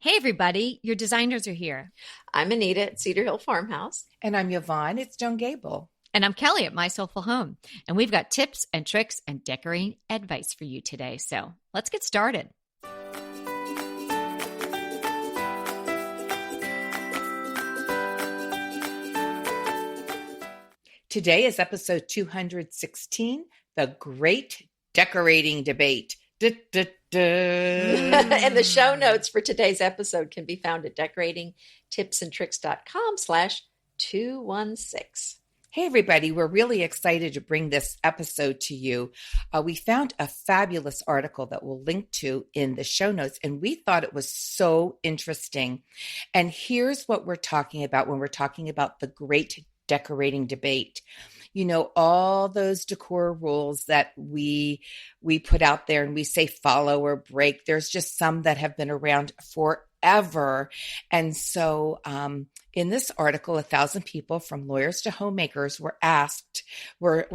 Hey, everybody, your designers are here. I'm Anita at Cedar Hill Farmhouse. And I'm Yvonne. It's Joan Gable. And I'm Kelly at My Soulful Home. And we've got tips and tricks and decorating advice for you today. So let's get started. Today is episode 216, The Great Decorating Debate. And the show notes for today's episode can be found at decoratingtipsandtricks.com/216. Hey, everybody. We're really excited to bring this episode to you. We found a fabulous article that we'll link to in the show notes, and we thought it was so interesting. And here's what we're talking about when we're talking about the great decorating debate. You know, all those decor rules that we put out there and we say follow or break, there's just some that have been around forever. And so in this article, 1,000 people from lawyers to homemakers were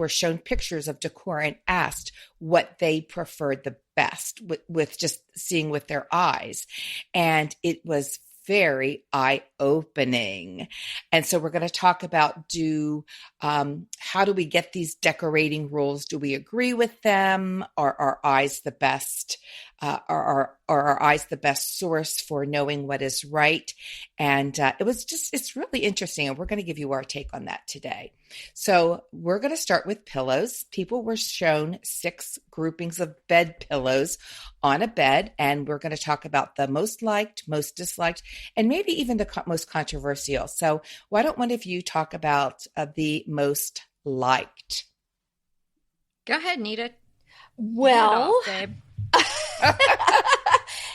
shown pictures of decor and asked what they preferred the best with just seeing with their eyes. And it was very eye-opening. And so we're going to talk about how do we get these decorating rules? Do we agree with them? Are our eyes the best? Are our eyes the best source for knowing what is right? And it's really interesting. And we're going to give you our take on that today. So we're going to start with pillows. People were shown 6 groupings of bed pillows on a bed. And we're going to talk about the most liked, most disliked, and maybe even the most controversial. So why don't one of you talk about the most liked? Go ahead, Nita. Well, babe.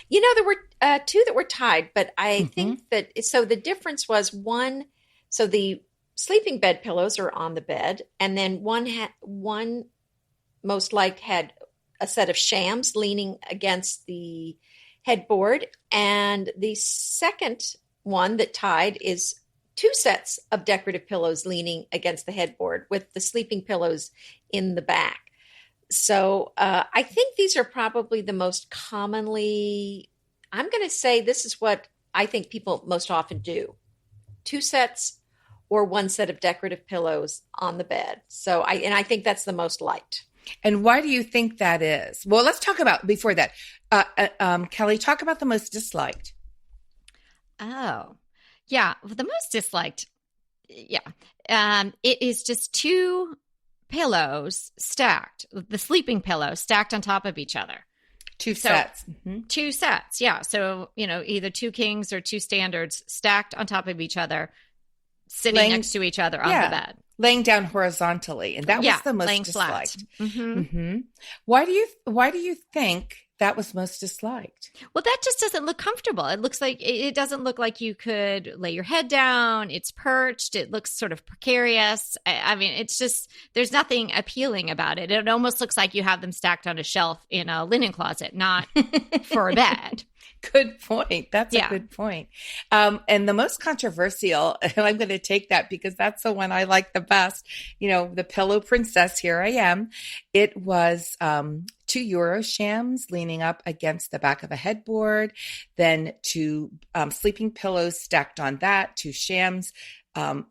There were 2 that were tied, but I think that, so the difference was one, so the sleeping bed pillows are on the bed, and then one most liked had a set of shams leaning against the headboard, and the second one that tied is 2 sets of decorative pillows leaning against the headboard with the sleeping pillows in the back. So I think these are probably the most commonly, I'm going to say this is what I think people most often do. 2 sets or 1 set of decorative pillows on the bed. So I think that's the most liked. And why do you think that is? Well, let's talk about, before that, Kelly, talk about the most disliked. Oh, yeah. The most disliked, yeah. It is just 2 pillows stacked, the sleeping pillows stacked on top of each other. 2 sets. 2 sets, yeah. So, either 2 kings or 2 standards stacked on top of each other, sitting next to each other on the bed. Laying down horizontally. And that was the most disliked. Why do you think that was most disliked? Well, that just doesn't look comfortable. It looks like it doesn't look like you could lay your head down. It's perched. It looks sort of precarious. I mean, it's just, there's nothing appealing about it. It almost looks like you have them stacked on a shelf in a linen closet, not for a bed. Good point. That's a good point. And the most controversial, and I'm going to take that because that's the one I like the best, the pillow princess, here I am. It was 2 Euro shams leaning up against the back of a headboard, then 2 sleeping pillows stacked on that, 2 shams. 2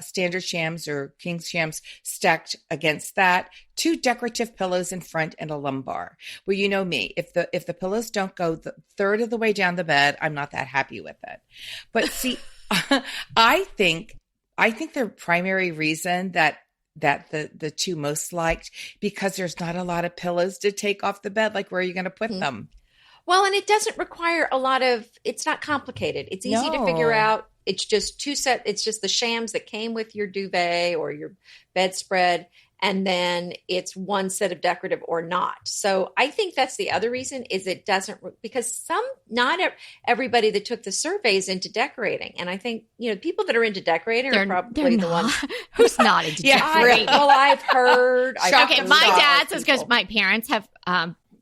standard shams or king's shams stacked against that, 2 decorative pillows in front, and a lumbar. Well, you know me, if the pillows don't go the third of the way down the bed, I'm not that happy with it. But see, I think the primary reason that the 2 most liked, because there's not a lot of pillows to take off the bed. Like, where are you going to put them? Well, and it doesn't require it's not complicated. It's easy to figure out. It's just 2 sets. It's just the shams that came with your duvet or your bedspread. And then it's 1 set of decorative or not. So I think that's the other reason is it doesn't, because not everybody that took the survey is into decorating. And I think, people that are into decorating are probably the ones. Who's not into decorating? Well, I've heard. Okay, my dad says, because my parents have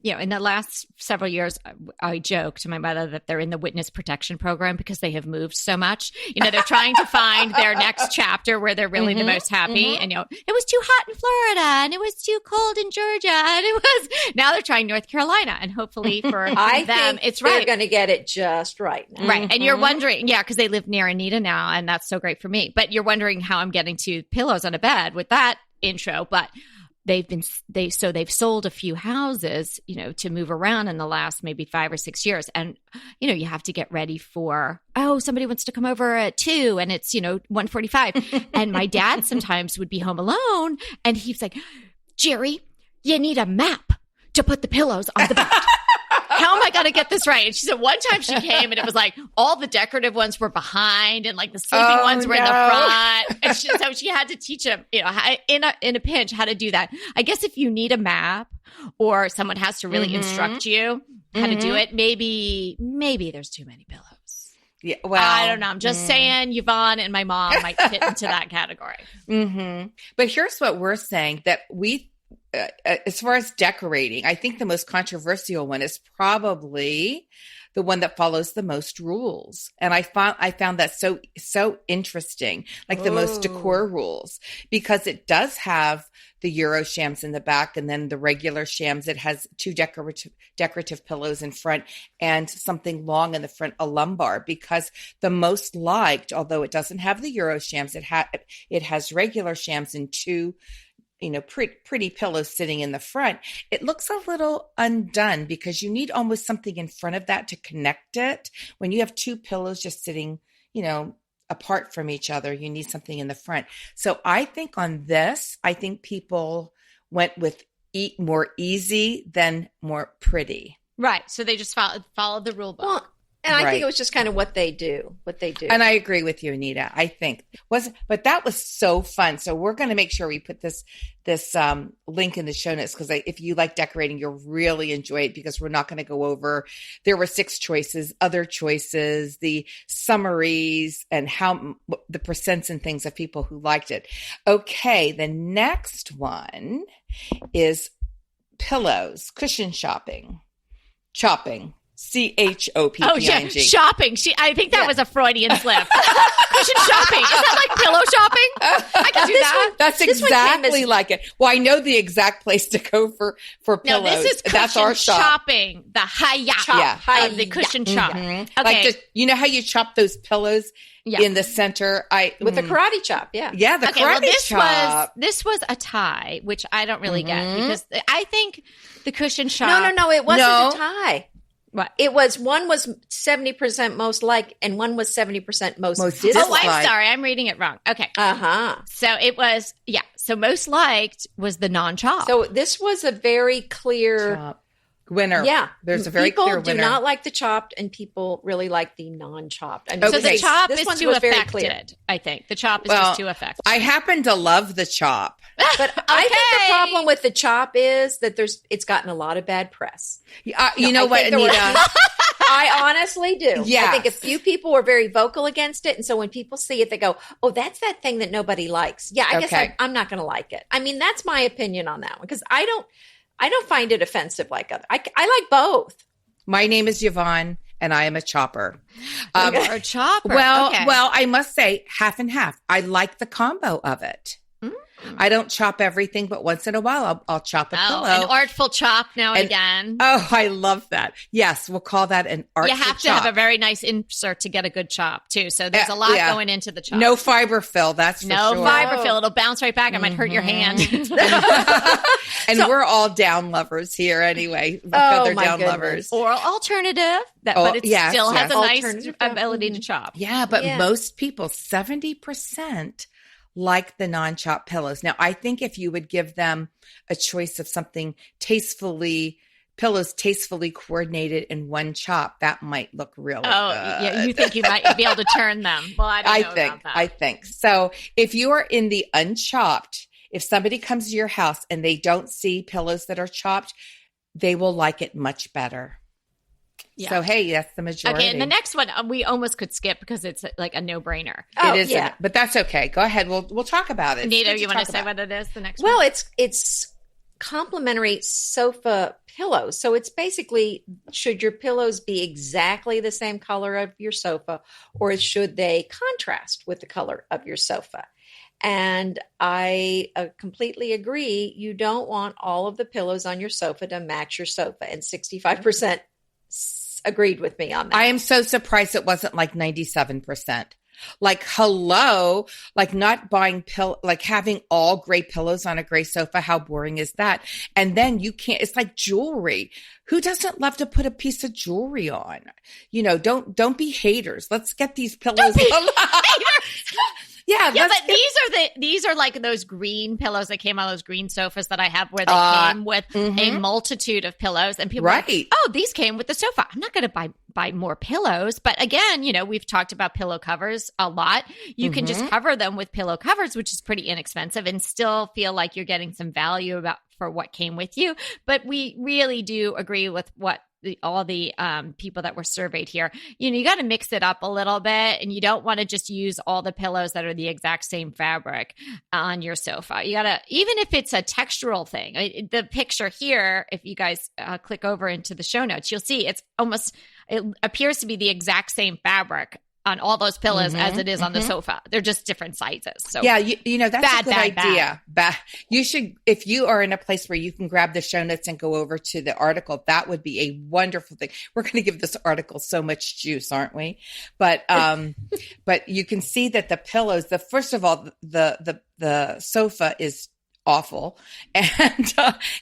in the last several years, I joke to my mother that they're in the witness protection program because they have moved so much. They're trying to find their next chapter where they're really the most happy. And, it was too hot in Florida and it was too cold in Georgia. And now they're trying North Carolina. And hopefully for them, it's right. They're going to get it just right now. Right. And you're wondering, because they live near Anita now. And that's so great for me. But you're wondering how I'm getting to pillows on a bed with that intro. But they've sold a few houses, to move around in the last maybe 5 or 6 years. And, you have to get ready for, somebody wants to come over at 2 and it's, 1:45. And my dad sometimes would be home alone and he's like, Jerry, you need a map to put the pillows on the bed. How am I going to get this right? And she said one time she came and it was like all the decorative ones were behind and like the sleeping ones were in the front. And so she had to teach him, in a pinch how to do that. I guess if you need a map or someone has to really instruct you how to do it, maybe there's too many pillows. Yeah, well, I don't know. I'm just saying Yvonne and my mom might fit into that category. But here's what we're saying, that as far as decorating, I think the most controversial one is probably the one that follows the most rules. And I found that so interesting, like the most decor rules, because it does have the Euro shams in the back and then the regular shams. It has 2 decorative pillows in front and something long in the front, a lumbar, because the most liked, although it doesn't have the Euro shams, it has regular shams and 2 pretty pillows sitting in the front. It looks a little undone because you need almost something in front of that to connect it. When you have 2 pillows just sitting, apart from each other, you need something in the front. So I think on this, people went with more easy than more pretty. Right. So they just followed the rule book. Well, and I think it was just kind of what they do. And I agree with you, Anita. I think but that was so fun. So we're going to make sure we put this link in the show notes, because if you like decorating, you'll really enjoy it, because we're not going to go over. There were 6 choices, other choices, the summaries, and how the percents and things of people who liked it. Okay, the next one is pillows, cushion chopping. CHOPPING. Oh, yeah. Shopping. I think that was a Freudian slip. Cushion shopping. Is that like pillow shopping? I can do that. That's exactly like it. Well, I know the exact place to go for pillows. No, this is That's our shop. shopping. The hi-ya. The cushion chop. Okay. Like you know how you chop those pillows in the center? With the karate chop, yeah. Yeah, the karate chop. This was a tie, which I don't really get, because I think the cushion chop. No, it wasn't a tie. What? It was, one was 70% most liked and one was 70% most disliked. Oh, I'm sorry. I'm reading it wrong. Okay. So it was, so most liked was the non-chop. So this was a very clear winner. Yeah. There's a very clear winner. People do not like the chopped and people really like the non-chopped. I mean, So the chop is too affected, I think. The chop is just too affected. I happen to love the chop. But I think the problem with the chop is that it's gotten a lot of bad press. You know what, Anita? I honestly do. Yeah. I think a few people were very vocal against it. And so when people see it, they go, oh, that's that thing that nobody likes. Yeah, I guess I'm not going to like it. I mean, that's my opinion on that one, because I don't find it offensive like other. I like both. My name is Yvonne, and I am a chopper. A chopper. Well, I must say half and half. I like the combo of it. I don't chop everything, but once in a while I'll chop a pillow. An artful chop now and again. Oh, I love that. Yes, we'll call that an artful chop. You have to have a very nice insert to get a good chop too. So there's a lot going into the chop. No fiber fill, that's for sure. No fiber fill. It'll bounce right back. It might hurt your hand. And we're all down lovers here anyway. Feather down lovers. Or alternative, but it still has a nice ability to chop. Yeah, but most people, 70%, like the non-chop pillows. Now, I think if you would give them a choice of something pillows tastefully coordinated in one chop, that might look really good. Yeah, you think you might be able to turn them. Well, I don't know about that. I think. So if you are in the unchopped, if somebody comes to your house and they don't see pillows that are chopped, they will like it much better. Yeah. So, hey, that's the majority. Okay, and the next one we almost could skip because it's like a no-brainer. It is, but that's okay. Go ahead. We'll talk about it. Nita, you want to say what it is? The next one? Well, it's complementary sofa pillows. So it's basically, should your pillows be exactly the same color of your sofa, or should they contrast with the color of your sofa? And I completely agree. You don't want all of the pillows on your sofa to match your sofa. And 65% agreed with me on that. I am so surprised it wasn't like 97%. Like, hello, like not buying like having all gray pillows on a gray sofa. How boring is that? And then you can't, it's like jewelry. Who doesn't love to put a piece of jewelry on? You know, don't be haters. Let's get these pillows. Yeah, but these are like those green pillows that came on those green sofas that I have, where they came with a multitude of pillows, and people are like, oh, these came with the sofa. I'm not going to buy more pillows. But again, you know, we've talked about pillow covers a lot. You can just cover them with pillow covers, which is pretty inexpensive, and still feel like you're getting some value for what came with you. But we really do agree with what all the people that were surveyed here. You know, you got to mix it up a little bit, and you don't want to just use all the pillows that are the exact same fabric on your sofa. You got to, even if it's a textural thing, the picture here, if you guys click over into the show notes, you'll see it appears to be the exact same fabric on all those pillows as it is on the sofa. They're just different sizes. So yeah, you know, that's a good idea. You should, if you are in a place where you can grab the show notes and go over to the article, that would be a wonderful thing. We're going to give this article so much juice, aren't we? But you can see that the pillows, first of all, the sofa is awful. And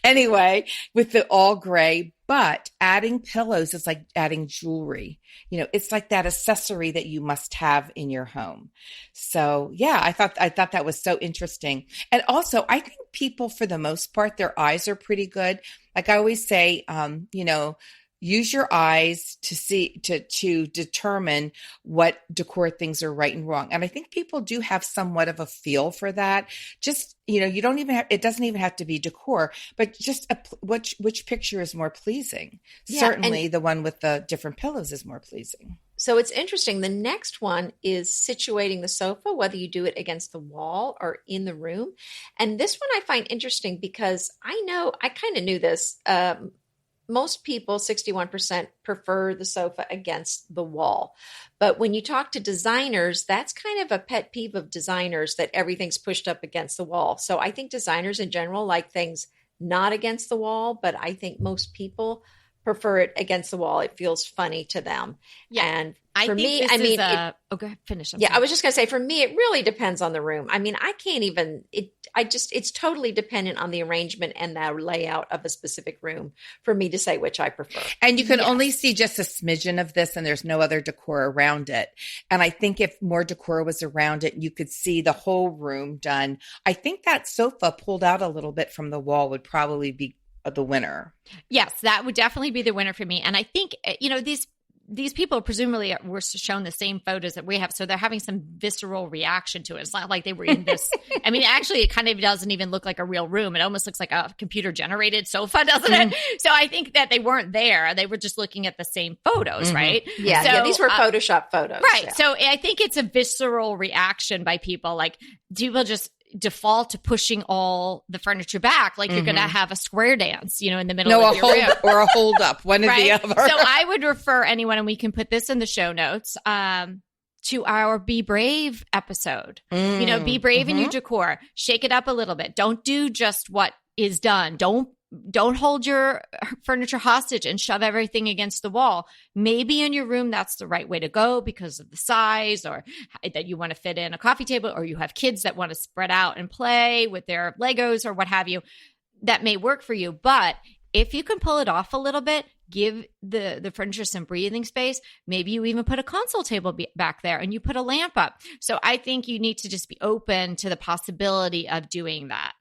anyway, with the all gray, but adding pillows is like adding jewelry. You know, it's like that accessory that you must have in your home. So yeah, I thought that was so interesting. And also, I think people, for the most part, their eyes are pretty good. Like I always say, you know, use your eyes to determine what decor things are right and wrong. And I think people do have somewhat of a feel for that. Just, you know, it doesn't even have to be decor, but just which picture is more pleasing. Yeah, certainly the one with the different pillows is more pleasing. So it's interesting. The next one is situating the sofa, whether you do it against the wall or in the room. And this one I find interesting because I kind of knew this. Most people, 61%, prefer the sofa against the wall. But when you talk to designers, that's kind of a pet peeve of designers, that everything's pushed up against the wall. So I think designers in general like things not against the wall, but I think most people prefer it against the wall. It feels funny to them. Yeah. And for me, I mean, go ahead, finish. I was just going to say, for me, it really depends on the room. I mean, I can't even, it's totally dependent on the arrangement and the layout of a specific room for me to say which I prefer. And you can only see just a smidgen of this, and there's no other decor around it. And I think if more decor was around it, you could see the whole room done. I think that sofa pulled out a little bit from the wall would probably be the winner. Yes, that would definitely be the winner for me. And I think, you know, these people presumably were shown the same photos that we have. So they're having some visceral reaction to it. It's not like they were in this. I mean, actually, it kind of doesn't even look like a real room. It almost looks like a computer generated sofa, doesn't it? So I think that they weren't there. They were just looking at the same photos, right? Yeah, so, these were Photoshop photos. Right. Yeah. So I think it's a visceral reaction by people. Like, people just default to pushing all the furniture back, like you're going to have a square dance, you know, in the middle of your room. Or a hold up, one or the other. So I would refer anyone, and we can put this in the show notes, to our Be Brave episode. You know, be brave in your decor. Shake it up a little bit. Don't do just what is done. Don't hold your furniture hostage and shove everything against the wall. Maybe in your room, that's the right way to go because of the size, or that you want to fit in a coffee table, or you have kids that want to spread out and play with their Legos or what have you. That may work for you. But if you can pull it off a little bit, give the furniture some breathing space. Maybe you even put a console table back there and you put a lamp up. So I think you need to just be open to the possibility of doing that.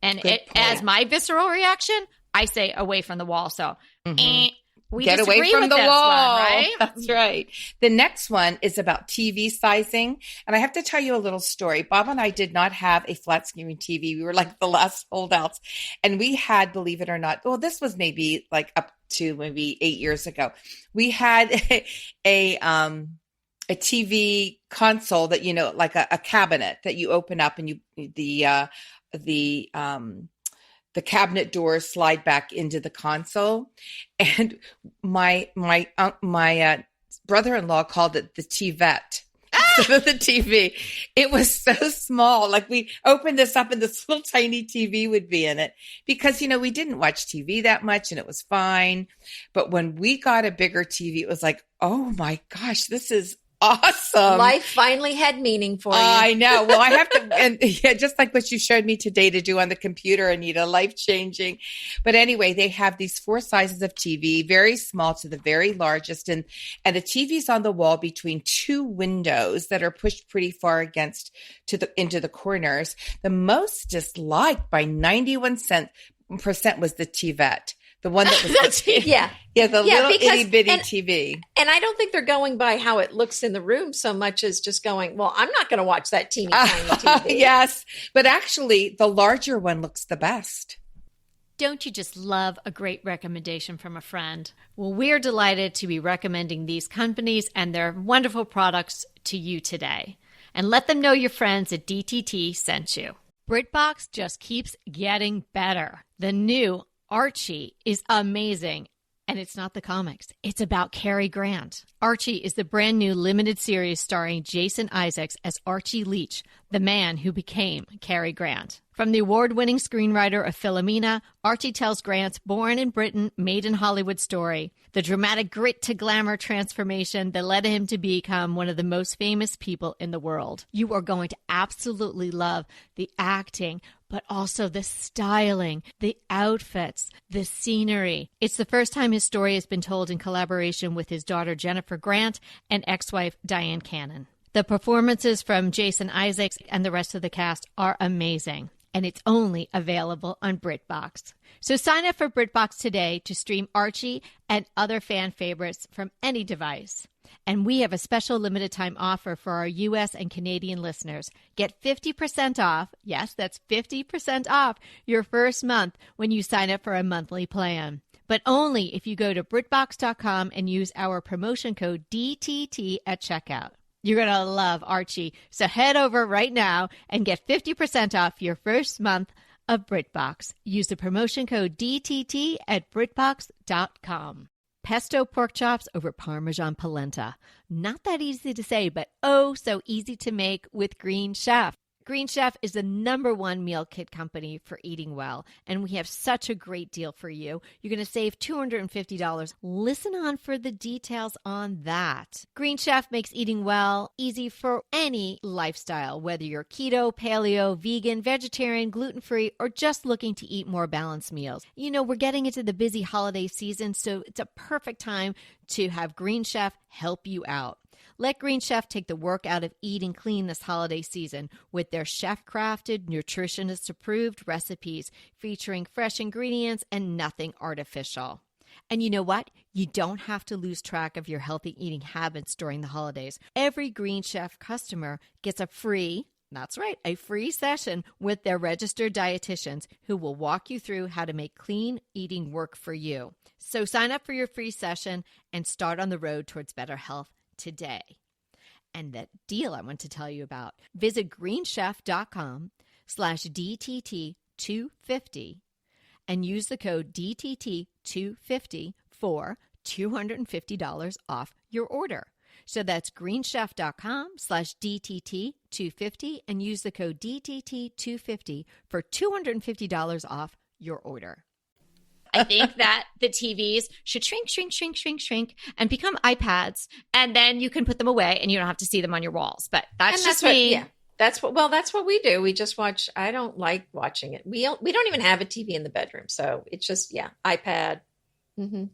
And as my visceral reaction, I say away from the wall. So we get away from the wall, right? That's right. The next one is about TV sizing. And I have to tell you a little story. Bob and I did not have a flat screen TV. We were like the last holdouts. And we had, believe it or not, well, this was maybe like up to maybe 8 years ago. We had a TV console that, you know, like a cabinet that you open up, and the the cabinet doors slide back into the console. And my brother-in-law called it the TVET. Instead of the TV. It was so small. Like we opened this up and this little tiny TV would be in it because, we didn't watch TV that much and it was fine. But when we got a bigger TV, it was like, oh my gosh, this is awesome. Life finally had meaning for you. I know. Well, I have to, and yeah, just like what you showed me today to do on the computer, Anita, life-changing. But anyway, they have these 4 sizes of TV, very small to the very largest. And the TV's on the wall between 2 windows that are pushed pretty far into the corners. The most disliked by 91% was the TVET. The one that was the little itty bitty TV. And I don't think they're going by how it looks in the room so much as just going, well, I'm not going to watch that teeny tiny TV. Yes, but actually the larger one looks the best. Don't you just love a great recommendation from a friend? Well, we're delighted to be recommending these companies and their wonderful products to you today. And let them know your friends at DTT sent you. BritBox just keeps getting better. The new Archie is amazing. And it's not the comics. It's about Cary Grant. Archie is the brand new limited series starring Jason Isaacs as Archie Leach, the man who became Cary Grant. From the award-winning screenwriter of Philomena, Archie tells Grant's born in Britain, made in Hollywood story, the dramatic grit to glamour transformation that led him to become one of the most famous people in the world. You are going to absolutely love the acting, but also the styling, the outfits, the scenery. It's the first time his story has been told in collaboration with his daughter Jennifer Grant and ex-wife Diane Cannon. The performances from Jason Isaacs and the rest of the cast are amazing, and it's only available on BritBox. So sign up for BritBox today to stream Archie and other fan favorites from any device. And we have a special limited time offer for our U.S. and Canadian listeners. Get 50% off, yes, that's 50% off your first month when you sign up for a monthly plan. But only if you go to BritBox.com and use our promotion code DTT at checkout. You're going to love Archie. So head over right now and get 50% off your first month of BritBox. Use the promotion code DTT at BritBox.com. Pesto pork chops over Parmesan polenta. Not that easy to say, but oh so easy to make with Green Chef. Green Chef is the #1 meal kit company for eating well, and we have such a great deal for you. You're going to save $250. Listen on for the details on that. Green Chef makes eating well easy for any lifestyle, whether you're keto, paleo, vegan, vegetarian, gluten-free, or just looking to eat more balanced meals. You know, we're getting into the busy holiday season, so it's a perfect time to have Green Chef help you out. Let Green Chef take the work out of eating clean this holiday season with their chef-crafted, nutritionist-approved recipes featuring fresh ingredients and nothing artificial. And you know what? You don't have to lose track of your healthy eating habits during the holidays. Every Green Chef customer gets a free session with their registered dietitians who will walk you through how to make clean eating work for you. So sign up for your free session and start on the road towards better health today. And that deal I want to tell you about, visit greenchef.com/DTT250 and use the code DTT250 for $250 off your order. So that's greenchef.com/DTT250 and use the code DTT250 for $250 off your order. I think that the TVs should shrink, and become iPads, and then you can put them away, and you don't have to see them on your walls. But that's just me. That's what we do. We just watch. I don't like watching it. We don't even have a TV in the bedroom, so it's just iPad. Mm-hmm.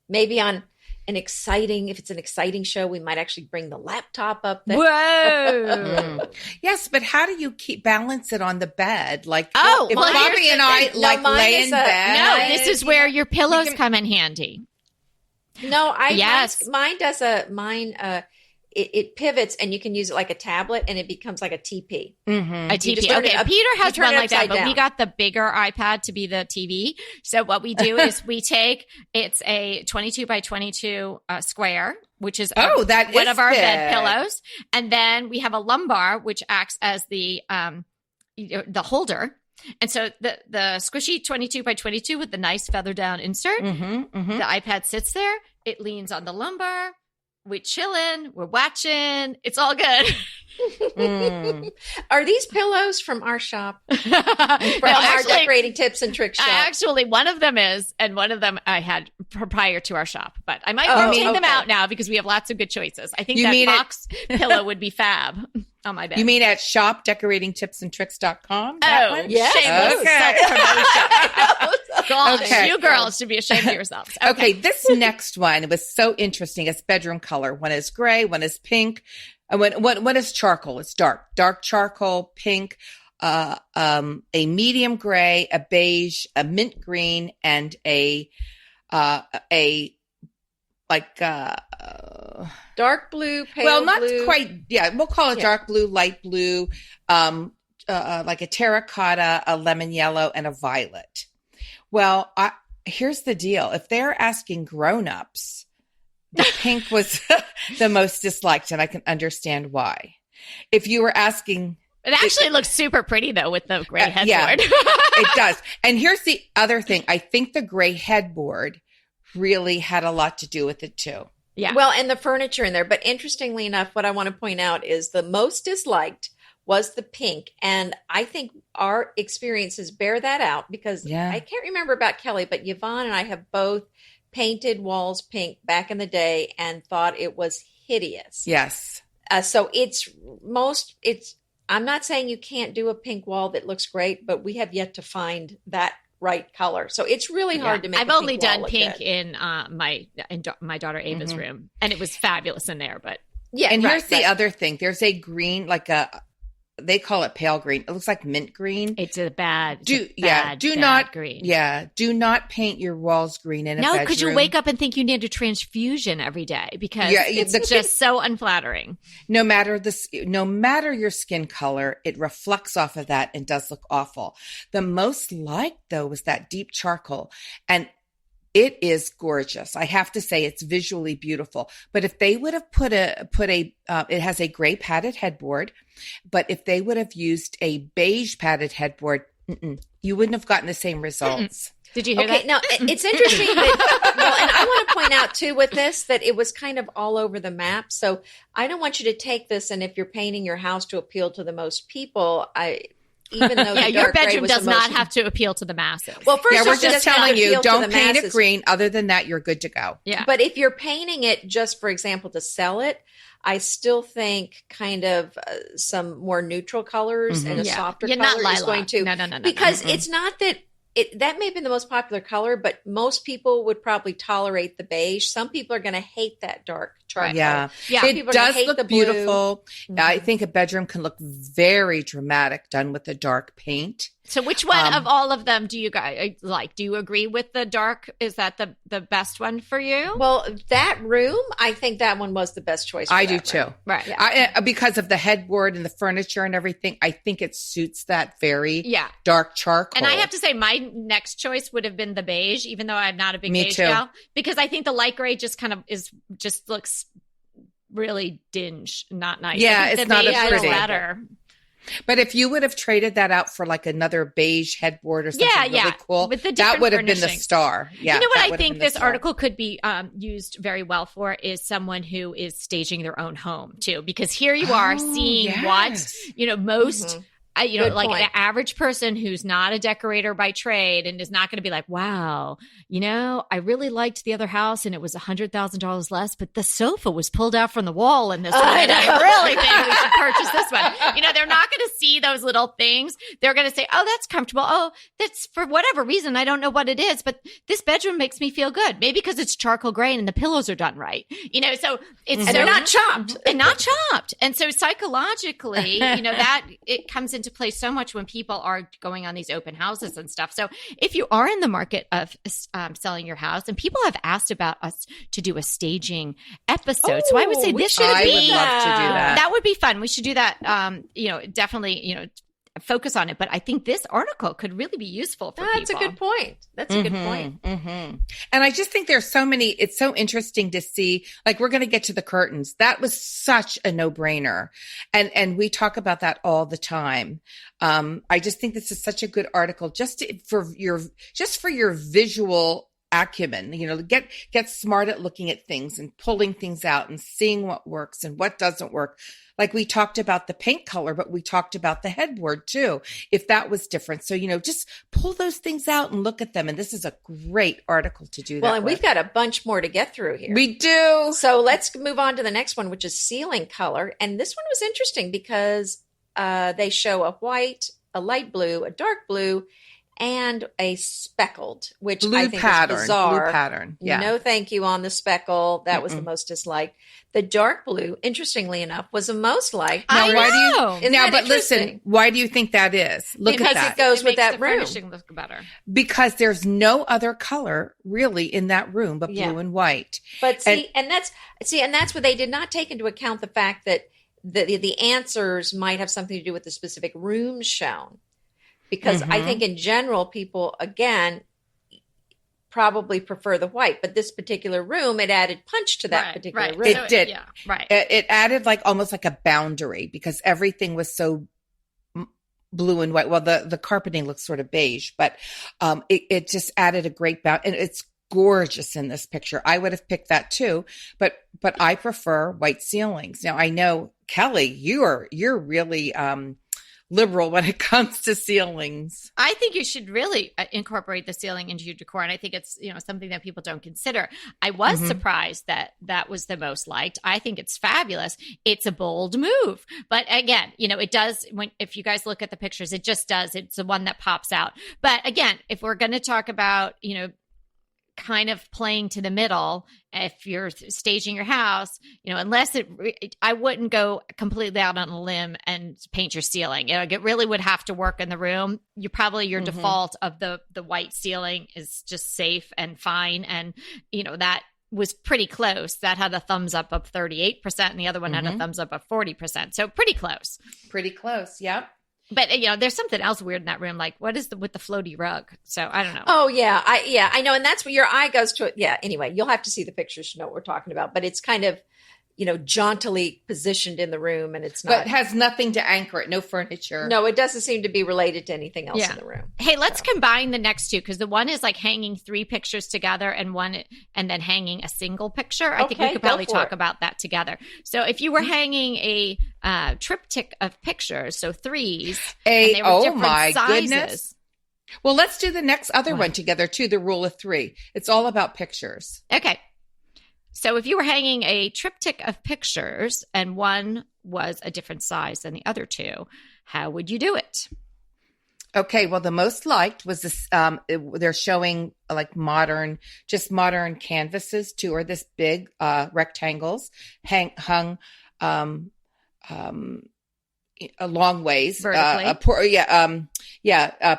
Maybe on if it's an exciting show, we might actually bring the laptop up there. Whoa! Yes, but how do you balance it on the bed? Like, if Bobby and I lay in bed. No, this is where your pillows come in handy. No, mine does it pivots and you can use it like a tablet and it becomes like a TP. Mm-hmm. A TP. Okay, Peter has one like that, but we got the bigger iPad to be the TV. So what we do is it's a 22 by 22 square, which is one of our bed pillows. And then we have a lumbar, which acts as the holder. And so the squishy 22 by 22 with the nice feather down insert, the iPad sits there. It leans on the lumbar. We're chilling. We're watching. It's all good. Are these pillows from our shop? From our decorating tips and tricks shop? Actually, one of them is, and one of them I had prior to our shop. But I might rotate them out now because we have lots of good choices. I think that box pillow would be fab on my bed. You mean at shopdecoratingtipsandtricks.com? Oh, yes. Shameless self-promotion. Gosh, Okay. you girls should be ashamed of yourselves. Okay, this next one was so interesting. It's bedroom color. One is gray, one is pink. And one is charcoal. It's dark charcoal, pink, a medium gray, a beige, a mint green, and a dark blue, pale well, not blue. quite. Yeah, we'll call it dark blue, light blue, like a terracotta, a lemon yellow, and a violet. Well, here's the deal. If they're asking grown-ups, the pink was the most disliked, and I can understand why. If you were asking... It actually looks super pretty, though, with the gray headboard. Yeah, it does. And here's the other thing. I think the gray headboard really had a lot to do with it, too. Yeah. Well, and the furniture in there. But interestingly enough, what I want to point out is the most disliked was the pink. And I think our experiences bear that out because I can't remember about Kelly, but Yvonne and I have both painted walls pink back in the day and thought it was hideous. Yes. So I'm not saying you can't do a pink wall that looks great, but we have yet to find that right color. So it's really hard to make. I've only done pink in my daughter Ava's room, and it was fabulous in there. But yeah, and here's the other thing: there's a green, they call it pale green. It looks like mint green. It's a bad. Do not green. Yeah, do not paint your walls green in a bedroom. No, because you wake up and think you need a transfusion every day because it's just so unflattering. No matter your skin color, it reflects off of that and does look awful. The most liked though was that deep charcoal, and it is gorgeous. I have to say it's visually beautiful. But if they would have it has a gray padded headboard, but if they would have used a beige padded headboard, you wouldn't have gotten the same results. Did you hear that? No, it's interesting that, and I want to point out too with this, that it was kind of all over the map. So I don't want you to take this. And if you're painting your house to appeal to the most people, even though your bedroom does not have to appeal to the masses. Well, first we're just telling you, don't paint it masses. green. Other than that, you're good to go. Yeah. But if you're painting it just, for example, to sell it, I still think kind of some more neutral colors and a softer color not is going to. No. Because it's not that. That may have been the most popular color, but most people would probably tolerate the beige. Some people are going to hate that dark charcoal. Yeah. It does look beautiful. I think a bedroom can look very dramatic done with the dark paint. So which one of all of them do you guys like? Do you agree with the dark? Is that the best one for you? Well, that room, I think that one was the best choice. I do too. Right. Yeah. Because of the headboard and the furniture and everything, I think it suits that very dark charcoal. And I have to say my next choice would have been the beige, even though I'm not a big beige too. gal, because I think the light gray just kind of looks really dinge, not nice. Yeah, it's not beige as pretty. Better. But if you would have traded that out for like another beige headboard or something really cool, with that would have been the star. Yeah, you know what I think this article could be used very well for is someone who is staging their own home too, because here you are seeing what most. Like an average person who's not a decorator by trade and is not going to be like, wow, I really liked the other house and it was $100,000 less, but the sofa was pulled out from the wall in this one. And I really think we should purchase this one. They're not going to see those little things. They're going to say, oh, that's comfortable. Oh, that's for whatever reason. I don't know what it is, but this bedroom makes me feel good. Maybe because it's charcoal gray and the pillows are done right. So it's they're not chopped. And not chopped. And so psychologically, that it comes into play so much when people are going on these open houses and stuff. So if you are in the market of selling your house, and people have asked about us to do a staging episode, so I would say this should be. I would love to do that. That would be fun. We should do that. Definitely. focus on it. But I think this article could really be useful for That's people. a good point. That's a good point. And I just think there's so many, it's so interesting to see, like we're going to get to the curtains. That was such a no-brainer. And we talk about that all the time. I just think this is such a good article for your visual acumen, get smart at looking at things and pulling things out and seeing what works and what doesn't work. Like we talked about the paint color, but we talked about the headboard too, if that was different. So, just pull those things out and look at them. And this is a great article to do that. Well, and we've got a bunch more to get through here. We do. So let's move on to the next one, which is ceiling color. And this one was interesting because they show a white, a light blue, a dark blue, and a speckled, which blue I think pattern, is bizarre. Blue pattern. Yeah. No, thank you on the speckle. That was the most disliked. The dark blue, interestingly enough, was the most liked. I know. But listen, why do you think that is? Look because at that. it goes with makes that the room. furnishing look better. Because there's no other color really in that room but blue and white. But and that's what they did not take into account, the fact that the answers might have something to do with the specific rooms shown. Because I think in general, people, again, probably prefer the white. But this particular room, it added punch to that particular room. It did. Yeah, right. It added almost like a boundary because everything was so blue and white. Well, the carpeting looks sort of beige, but it just added a great boundary. And it's gorgeous in this picture. I would have picked that too, but I prefer white ceilings. Now, I know, Kelly, you're really liberal when it comes to ceilings. I think you should really incorporate the ceiling into your decor. And I think it's, something that people don't consider. I was surprised that was the most liked. I think it's fabulous. It's a bold move. But again, it does, if you guys look at the pictures, it just does. It's the one that pops out. But again, if we're going to talk about, kind of playing to the middle, if you're staging your house, unless I wouldn't go completely out on a limb and paint your ceiling. It really would have to work in the room. Your default of the white ceiling is just safe and fine. And, that was pretty close. That had a thumbs up of 38% and the other one had a thumbs up of 40%. So pretty close. Pretty close. Yep. But there's something else weird in that room. Like, what is with the floaty rug? So I don't know. Oh yeah, I know, and that's where your eye goes to it. Yeah. Anyway, you'll have to see the pictures to know what we're talking about. But it's kind of, jauntily positioned in the room, and it's not. But it has nothing to anchor it. No furniture. No, it doesn't seem to be related to anything else in the room. Hey, let's combine the next two, because the one is like hanging 3 pictures together, and then hanging a single picture. I think we could probably talk about that together. So if you were hanging a triptych of pictures, so 3s, and they were different sizes. Goodness. Well, let's do the next other one together too. The rule of 3. It's all about pictures. Okay. So if you were hanging a triptych of pictures and one was a different size than the other 2, how would you do it? Okay, well, the most liked was this. They're showing modern canvases. 2 are this big rectangles hung a long ways, vertically.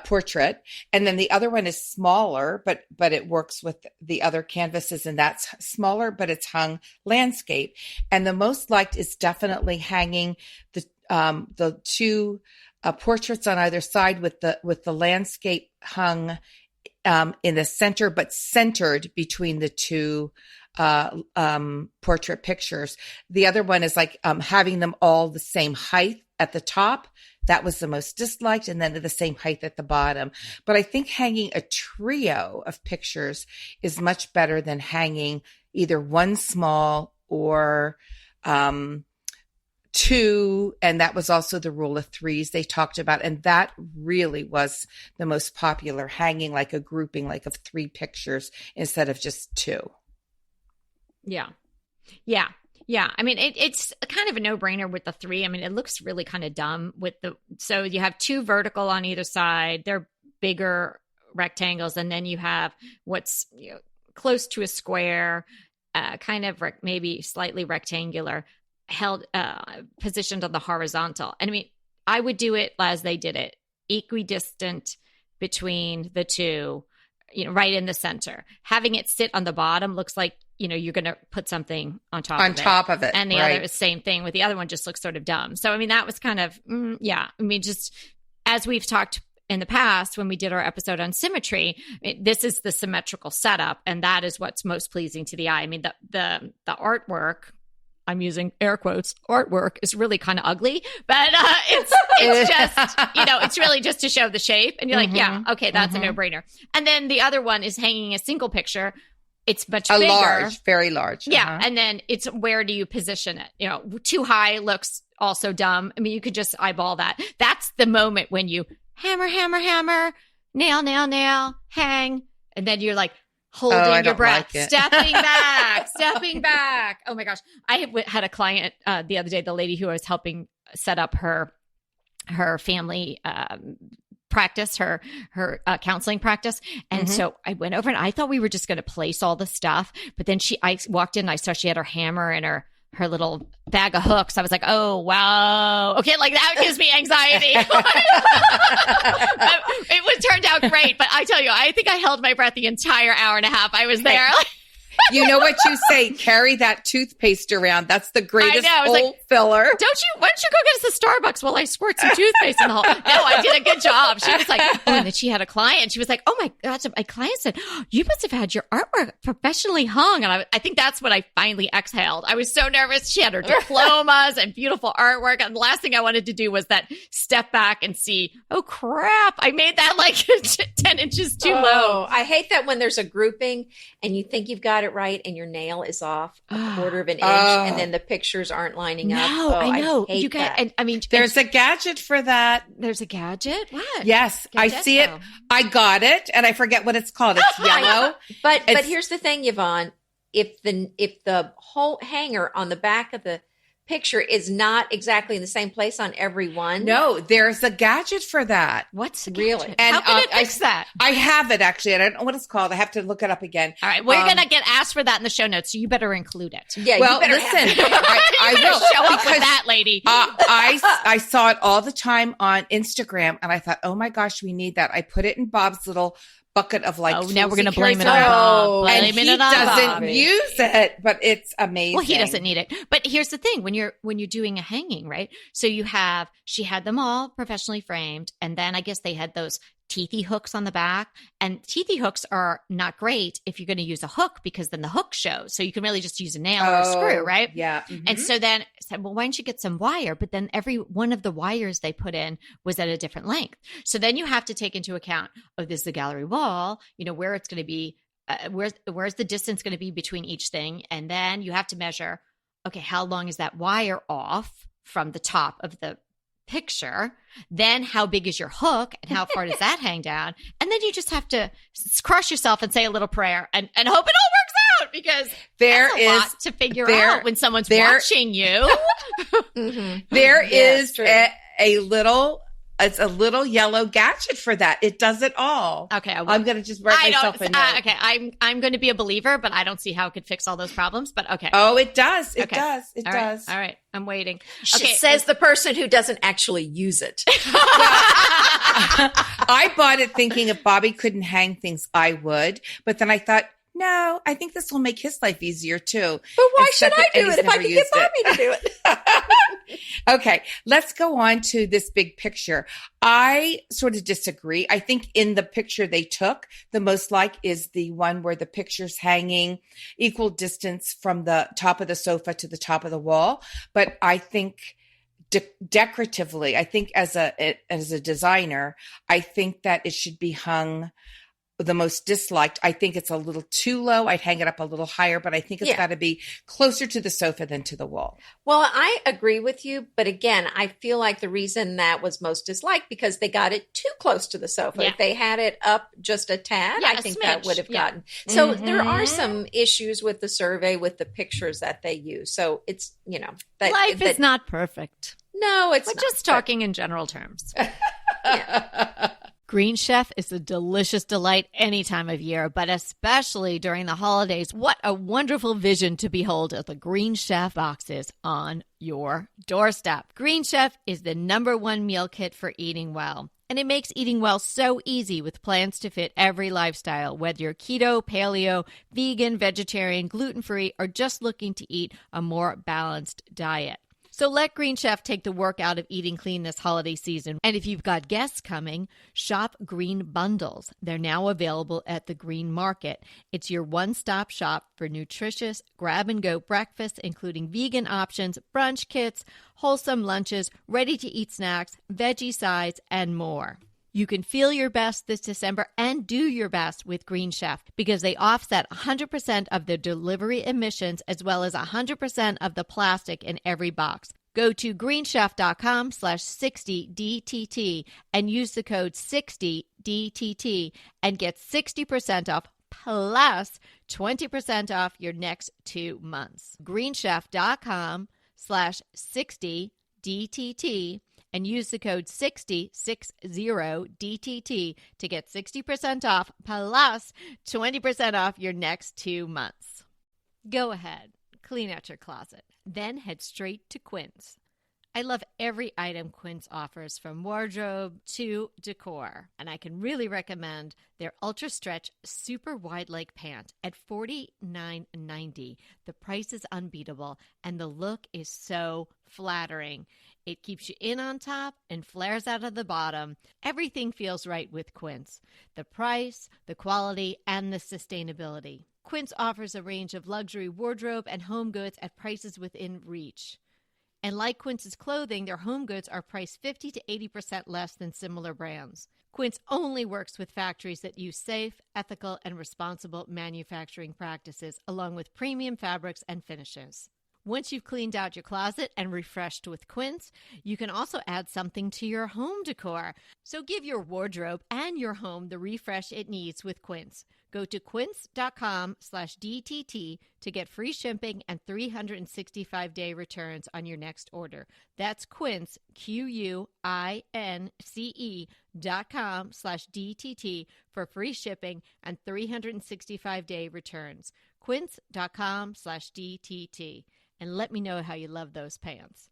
Portrait, and then the other one is smaller, but it works with the other canvases, and that's smaller, but it's hung landscape. And the most liked is definitely hanging the 2 portraits on either side with the landscape hung in the center, but centered between the 2 portrait pictures. The other one is having them all the same height at the top. That was the most disliked, and then the same height at the bottom. But I think hanging a trio of pictures is much better than hanging either one small or 2. And that was also the rule of 3s they talked about. And that really was the most popular, hanging like a grouping of 3 pictures instead of just 2. Yeah. Yeah. Yeah. I mean, it's kind of a no-brainer with the 3. I mean, it looks really kind of dumb so you have 2 vertical on either side. They're bigger rectangles. And then you have what's close to a square, kind of maybe slightly rectangular, held, positioned on the horizontal. And I mean, I would do it as they did it, equidistant between the 2, right in the center. Having it sit on the bottom looks like, you're going to put something on top of it. And the other is same thing with the other one, just looks sort of dumb. So, I mean, that was kind of, I mean, just as we've talked in the past, when we did our episode on symmetry, this is the symmetrical setup, and that is what's most pleasing to the eye. I mean, the artwork, I'm using air quotes, artwork is really kind of ugly, but it's just, it's really just to show the shape. And you're like, yeah, okay, that's a no-brainer. And then the other one is hanging a single picture. It's much bigger. Large, very large. Yeah. And then it's where do you position it? Too high looks also dumb. I mean, you could just eyeball that. That's the moment when you hammer, hammer, hammer, nail, nail, nail, hang. And then you're like holding your breath, stepping back. Oh my gosh. I had a client the other day, the lady who I was helping set up her family practice, her counseling practice. And so I went over and I thought we were just going to place all the stuff. But then I walked in and I saw she had her hammer and her little bag of hooks. I was like, oh, wow. Okay, like that gives me anxiety. It turned out great. But I tell you, I think I held my breath the entire hour and a half I was there. You know what you say? Carry that toothpaste around. That's the greatest hole filler. Why don't you go get us a Starbucks while I squirt some toothpaste in the hole? No, I did a good job. She was like, and then she had a client. She was like, oh my God. So my client said, you must have had your artwork professionally hung. And I think that's when I finally exhaled. I was so nervous. She had her diplomas and beautiful artwork. And the last thing I wanted to do was that step back and see, oh crap, I made that like 10 inches too low. I hate that when there's a grouping and you think you've got it right and your nail is off a quarter of an inch and then the pictures aren't lining up. No, I know. I hate that. And I mean, there's a gadget for that. There's a gadget? What? Yes, I see it. I got it and I forget what it's called. It's yellow. But here's the thing, Yvonne. If the whole hanger on the back of the picture is not exactly in the same place on every one. No, there's a gadget for that. What's really? And how can it fix that? I have it actually. I don't know what it's called. I have to look it up again. All right. We're going to get asked for that in the show notes, so you better include it. Yeah, well, you better listen, I will show up with that, lady. I saw it all the time on Instagram and I thought, oh my gosh, we need that. I put it in Bob's little bucket of like, oh, now we're going to blame it on Bob. And he doesn't use it, but it's amazing. Well, he doesn't need it. But here's the thing: when you're doing a hanging, right? So she had them all professionally framed, and then I guess they had those teethy hooks on the back. And teethy hooks are not great if you're going to use a hook because then the hook shows. So you can really just use a nail or a screw, right? Yeah. And so then I said, well, why don't you get some wire? But then every one of the wires they put in was at a different length. So then you have to take into account, this is the gallery wall, where it's going to be, where's the distance going to be between each thing? And then you have to measure, okay, how long is that wire off from the top of the picture? Then how big is your hook and how far does that hang down? And then you just have to crush yourself and say a little prayer and hope it all works out, because that's a lot to figure out when someone's watching you. There is a little yellow gadget for that. It does it all. Okay. I'm going to just write myself a note. Okay. I'm going to be a believer, but I don't see how it could fix all those problems, but okay. Oh, it does. It does. It does. All right. I'm waiting. Okay. Says the person who doesn't actually use it. I bought it thinking if Bobby couldn't hang things, I would. But then I thought, no, I think this will make his life easier too. But why should I do it if I can get Bobby to do it? Okay, let's go on to this big picture. I sort of disagree. I think in the picture they took, the most is the one where the picture's hanging equal distance from the top of the sofa to the top of the wall. But I think decoratively, I think as a designer, I think that it should be hung the most disliked. I think it's a little too low. I'd hang it up a little higher, but I think it's got to be closer to the sofa than to the wall. Well, I agree with you. But again, I feel like the reason that was most disliked because they got it too close to the sofa. Yeah. If they had it up just a tad, I think that would have gotten. So there are some issues with the survey with the pictures that they use. So it's, life is not perfect. No, it's We're not. just talking in general terms. Green Chef is a delicious delight any time of year, but especially during the holidays. What a wonderful vision to behold as the Green Chef boxes on your doorstep. Green Chef is the #1 meal kit for eating well. And it makes eating well so easy with plans to fit every lifestyle, whether you're keto, paleo, vegan, vegetarian, gluten-free, or just looking to eat a more balanced diet. So let Green Chef take the work out of eating clean this holiday season. And if you've got guests coming, shop Green Bundles. They're now available at the Green Market. It's your one-stop shop for nutritious grab-and-go breakfast, including vegan options, brunch kits, wholesome lunches, ready-to-eat snacks, veggie sides, and more. You can feel your best this December and do your best with Green Chef because they offset 100% of the delivery emissions as well as 100% of the plastic in every box. Go to greenchef.com/60DTT and use the code 60DTT and get 60% off plus 20% off your next 2 months. greenchef.com/60DTT and use the code 60DTT to get 60% off plus 20% off your next 2 months. Go ahead, clean out your closet, then head straight to Quince. I love every item Quince offers, from wardrobe to decor, and I can really recommend their Ultra Stretch Super Wide Leg Pant at $49.90. The price is unbeatable, and the look is so flattering. It keeps you in on top and flares out of the bottom. Everything feels right with Quince. The price, the quality, and the sustainability. Quince offers a range of luxury wardrobe and home goods at prices within reach. And like Quince's clothing, their home goods are priced 50 to 80% less than similar brands. Quince only works with factories that use safe, ethical, and responsible manufacturing practices, along with premium fabrics and finishes. Once you've cleaned out your closet and refreshed with Quince, you can also add something to your home decor. So give your wardrobe and your home the refresh it needs with Quince. Go to quince.com/DTT to get free shipping and 365-day returns on your next order. That's Quince, QUINCE.com/DTT for free shipping and 365-day returns. Quince.com/DTT. And let me know how you love those pants.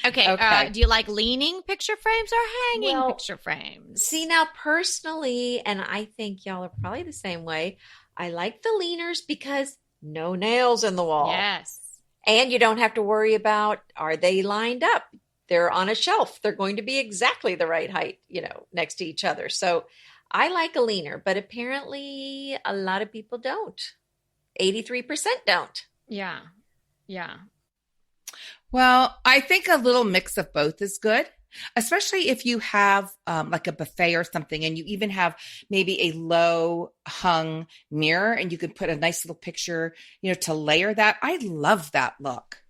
Okay. Do you like leaning picture frames or hanging picture frames? See, now personally, and I think y'all are probably the same way, I like the leaners because no nails in the wall. Yes. And you don't have to worry about, are they lined up? They're on a shelf. They're going to be exactly the right height, next to each other. So I like a leaner, but apparently a lot of people don't. 83% don't. Yeah. Well, I think a little mix of both is good, especially if you have like a buffet or something, and you even have maybe a low hung mirror and you can put a nice little picture, to layer that. I love that look.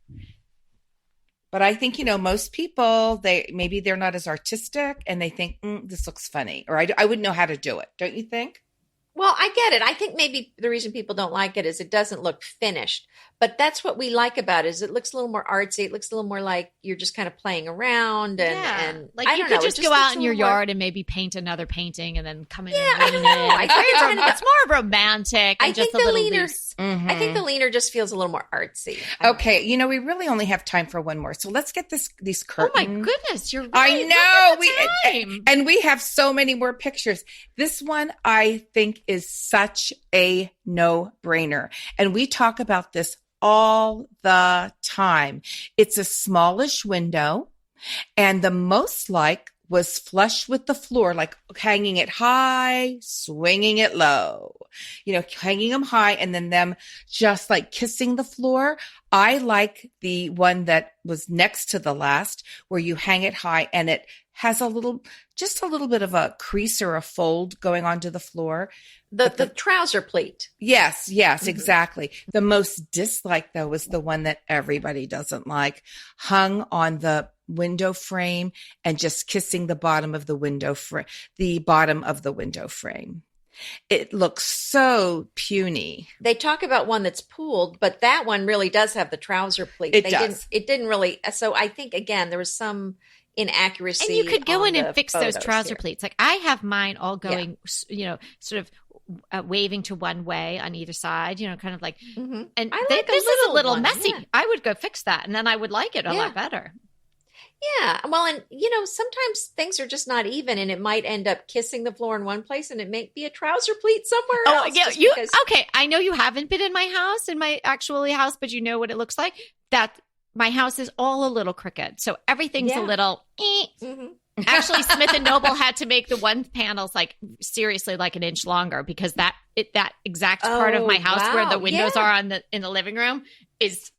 But I think, most people, they're not as artistic and they think, this looks funny, or I wouldn't know how to do it. Don't you think? Well, I get it. I think maybe the reason people don't like it is it doesn't look finished. But that's what we like about it, is it looks a little more artsy. It looks a little more like you're just kind of playing around. And like you could just go out in your yard and maybe paint another painting and then come in and I don't know. it's more romantic and just a little loose. Mm-hmm. I think the leaner just feels a little more artsy. Okay, we really only have time for one more. So let's get these curtains. Oh my goodness, you're right. I know. And we have so many more pictures. This one I think is such a no-brainer. And we talk about this all the time. It's a smallish window, and the most was flush with the floor, like hanging it high, swinging it low, hanging them high and then them just like kissing the floor. I like the one that was next to the last, where you hang it high and it has just a little bit of a crease or a fold going onto the floor. The trouser pleat. Yes, exactly. The most disliked, though, was the one that everybody doesn't like, hung on the window frame and just kissing the bottom of the window frame. It looks so puny. They talk about one that's pooled, but that one really does have the trouser pleat. It does. It didn't really. So I think, again, there was some inaccuracy. And you could go in and fix those trouser here. pleats. Like I have mine all going, sort of waving to one way on either side, kind of like, mm-hmm. And this is a little one. messy. Yeah. I would go fix that. And then I would like it a lot better. Yeah. Well, and sometimes things are just not even, and it might end up kissing the floor in one place and it may be a trouser pleat somewhere else. Oh, yeah. Okay. I know you haven't been in my actual house, but you know what it looks like. my house is all a little crooked. So everything's a little Mm-hmm. Actually, Smith and Noble had to make the one panels like seriously like an inch longer because that exact part of my house where the windows are in the living room is,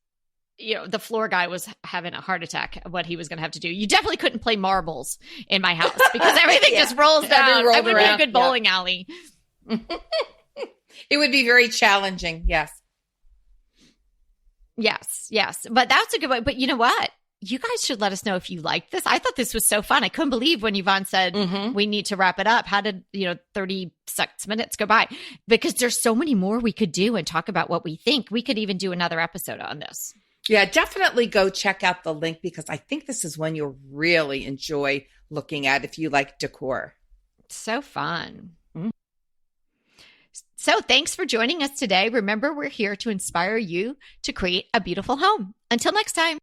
the floor guy was having a heart attack of what he was going to have to do. You definitely couldn't play marbles in my house because everything just rolls down. It would be a good bowling alley. It would be very challenging. Yes. Yes. But that's a good one. But you know what? You guys should let us know if you liked this. I thought this was so fun. I couldn't believe when Yvonne said we need to wrap it up. How did 36 minutes go by? Because there's so many more we could do and talk about what we think. We could even do another episode on this. Yeah, definitely go check out the link because I think this is one you'll really enjoy looking at if you like decor. So fun. So thanks for joining us today. Remember, we're here to inspire you to create a beautiful home. Until next time.